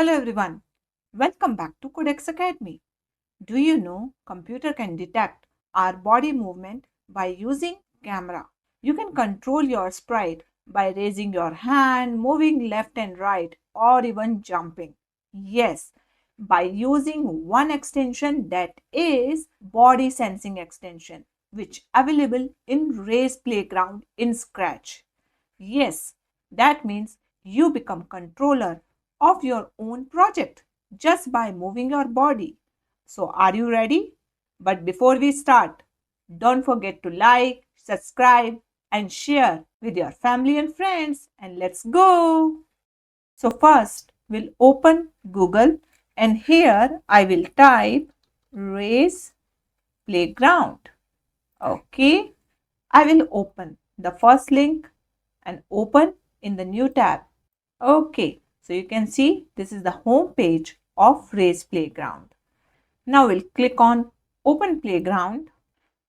Hello everyone, welcome back to Kodex Academy. Do you know computer can detect our body movement by using camera? You can control your sprite by raising your hand, moving left and right or even jumping. Yes, by using one extension that is body sensing extension which available in Race Playground in Scratch. Yes, that means you become controller of your own project just by moving your body. So, are you ready? But before we start, don't forget to like, subscribe, and share with your family and friends. And let's go. So, first, we'll open Google, and here I will type Race Playground. Okay, I will open the first link and open in the new tab. Okay, so you can see this is the home page of Race Playground. Now we'll click on Open Playground.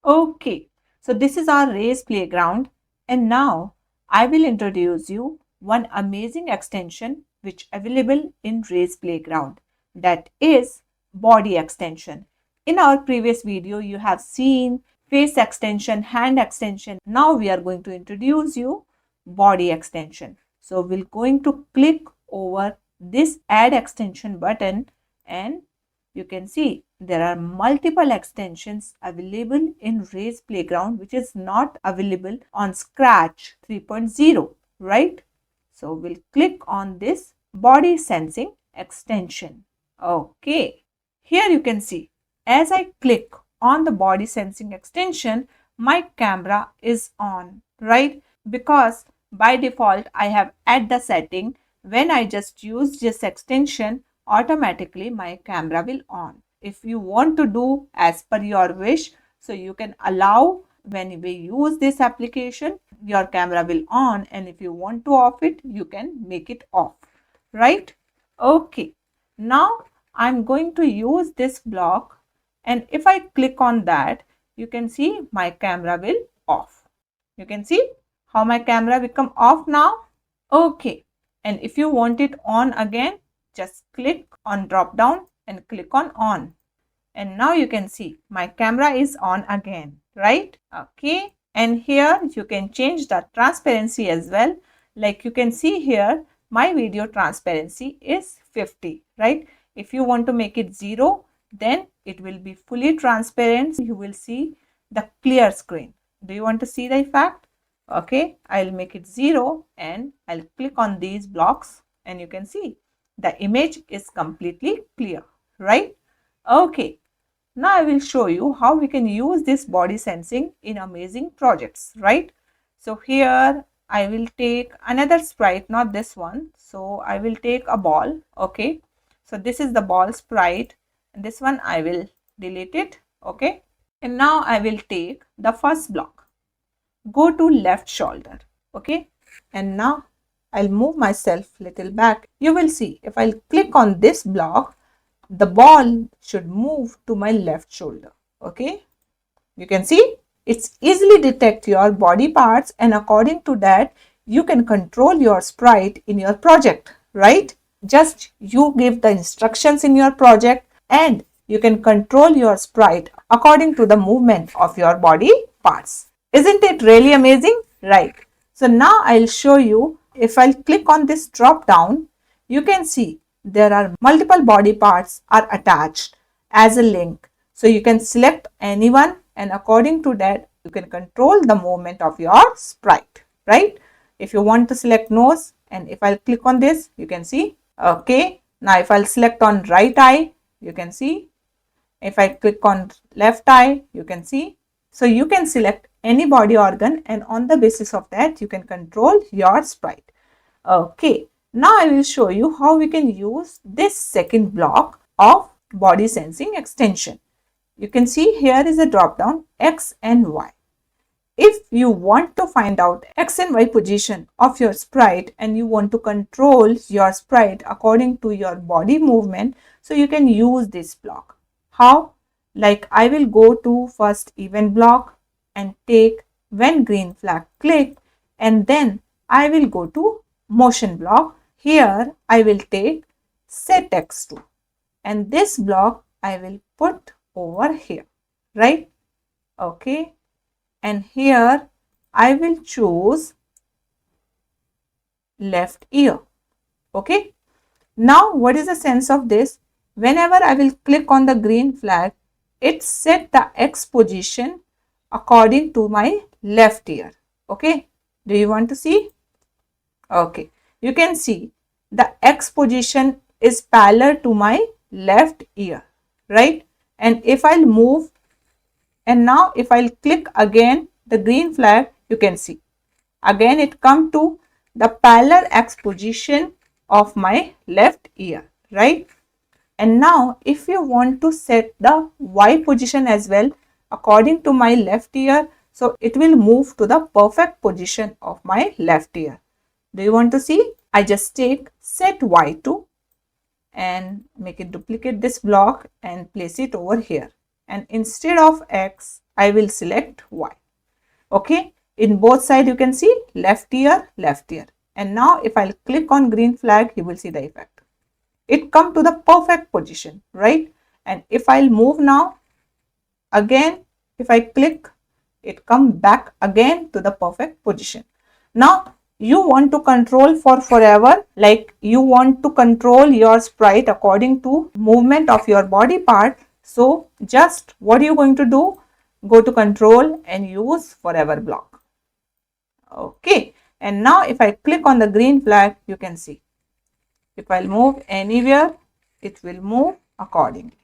Okay, so this is our Race Playground, and now I will introduce you one amazing extension which available in Race Playground, that is body extension. In our previous video you have seen face extension, hand extension. Now we are going to introduce you body extension. So we're going to click over this add extension button, and you can see there are multiple extensions available in Race Playground which is not available on Scratch 3.0, right? So we'll click on this body sensing extension. Okay, here you can see as I click on the body sensing extension, my camera is on, right? Because by default I have add the setting when I just use this extension, automatically my camera will on. If you want to do as per your wish, so you can allow when we use this application, your camera will on, and if you want to off it, you can make it off, right? Okay, now I'm going to use this block, and if I click on that, you can see my camera will off. You can see how my camera become off now. Okay, and if you want it on again, just click on drop down and click on. And now you can see my camera is on again, right? Okay, and here you can change the transparency as well. Like you can see here, my video transparency is 50, right? If you want to make it 0, then it will be fully transparent. You will see the clear screen. Do you want to see the effect? Okay, I'll make it 0 and I'll click on these blocks, and you can see the image is completely clear, right? Okay, now I will show you how we can use this body sensing in amazing projects, right? So here I will take another sprite, not this one. So I will take a ball. Okay, so this is the ball sprite, and this one I will delete it. Okay, and now I will take the first block. Go to left shoulder. Okay, and now I'll move myself little back. You will see if I'll click on this block, the ball should move to my left shoulder. Okay, you can see it's easily detect your body parts, and according to that you can control your sprite in your project, right? Just you give the instructions in your project and you can control your sprite according to the movement of your body parts. Isn't it really amazing? Right. So now I'll show you. If I'll click on this drop down, you can see there are multiple body parts are attached as a link. So you can select anyone, and according to that you can control the movement of your sprite, right? If you want to select nose, and if I'll click on this, you can see. Okay, now if I'll select on right eye, you can see. If I click on left eye, you can see. So you can select any body organ, and on the basis of that you can control your sprite. Okay, now I will show you how we can use this second block of body sensing extension. You can see here is a drop down X and Y. If you want to find out X and Y position of your sprite and you want to control your sprite according to your body movement, so you can use this block. How? Like I will go to first event block and take when green flag click, and then I will go to motion block. Here I will take set x2, and this block I will put over here, right? Okay, and here I will choose left ear. Okay, now what is the sense of this? Whenever I will click on the green flag, it set the X position according to my left ear. Okay, do you want to see? Okay, you can see the X position is parallel to my left ear, right? And if I'll move, and now if I'll click again the green flag, you can see again it come to the parallel X position of my left ear, right? And now if you want to set the Y position as well according to my left ear, so it will move to the perfect position of my left ear. Do you want to see? I just take set Y2 and make it duplicate this block and place it over here. And instead of X, I will select Y. Okay, in both sides you can see left ear, left ear. And now if I'll click on green flag, you will see the effect. It come to the perfect position, right? And if I'll move now, again, if I click, it come back again to the perfect position. Now, you want to control for forever, like you want to control your sprite according to movement of your body part. So, just what are you going to do? Go to control and use forever block. Okay, and now if I click on the green flag, you can see if I'll move anywhere, it will move accordingly.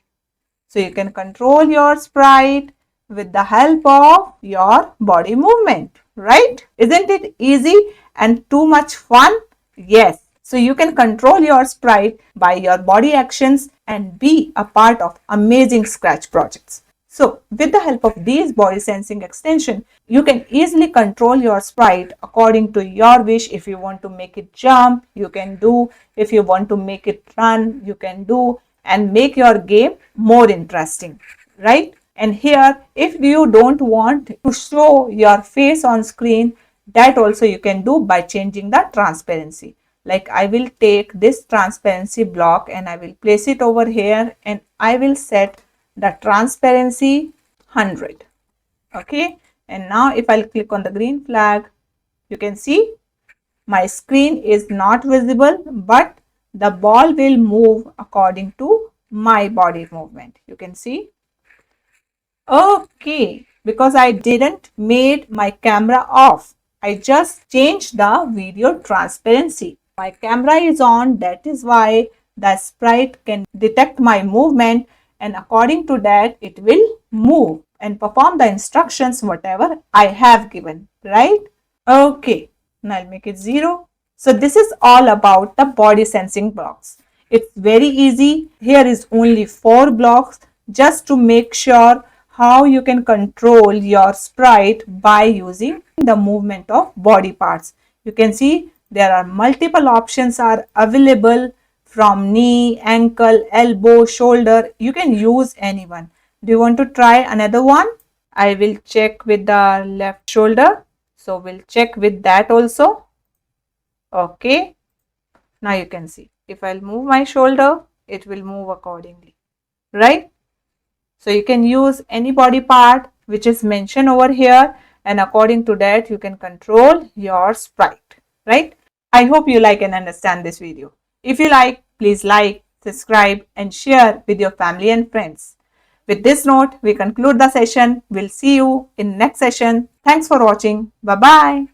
So you can control your sprite with the help of your body movement, right? Isn't it easy and too much fun? Yes. So you can control your sprite by your body actions and be a part of amazing Scratch projects. So with the help of these body sensing extension, you can easily control your sprite according to your wish. If you want to make it jump, you can do. If you want to make it run, you can do, and make your game more interesting, right? And here, if you don't want to show your face on screen, that also you can do by changing the transparency. Like I will take this transparency block and I will place it over here, and I will set the transparency 100. Okay, and now if I'll click on the green flag, you can see my screen is not visible, but the ball will move according to my body movement. You can see. Okay, because I didn't made my camera off, I just changed the video transparency. My camera is on, that is why the sprite can detect my movement, and according to that it will move and perform the instructions whatever I have given, right? Okay, now I'll make it 0. So this is all about the body sensing blocks. It's very easy. Here is only 4 blocks just to make sure how you can control your sprite by using the movement of body parts. You can see there are multiple options are available, from knee, ankle, elbow, shoulder. You can use any one. Do you want to try another one? I will check with the left shoulder. So we'll check with that also. Okay. Now you can see if I'll move my shoulder, it will move accordingly, right? So you can use any body part which is mentioned over here, and according to that you can control your sprite, right? I hope you like and understand this video. If you please like, subscribe and share with your family and friends. With this note, we conclude the session. We'll see you in next session. Thanks for watching. Bye-bye.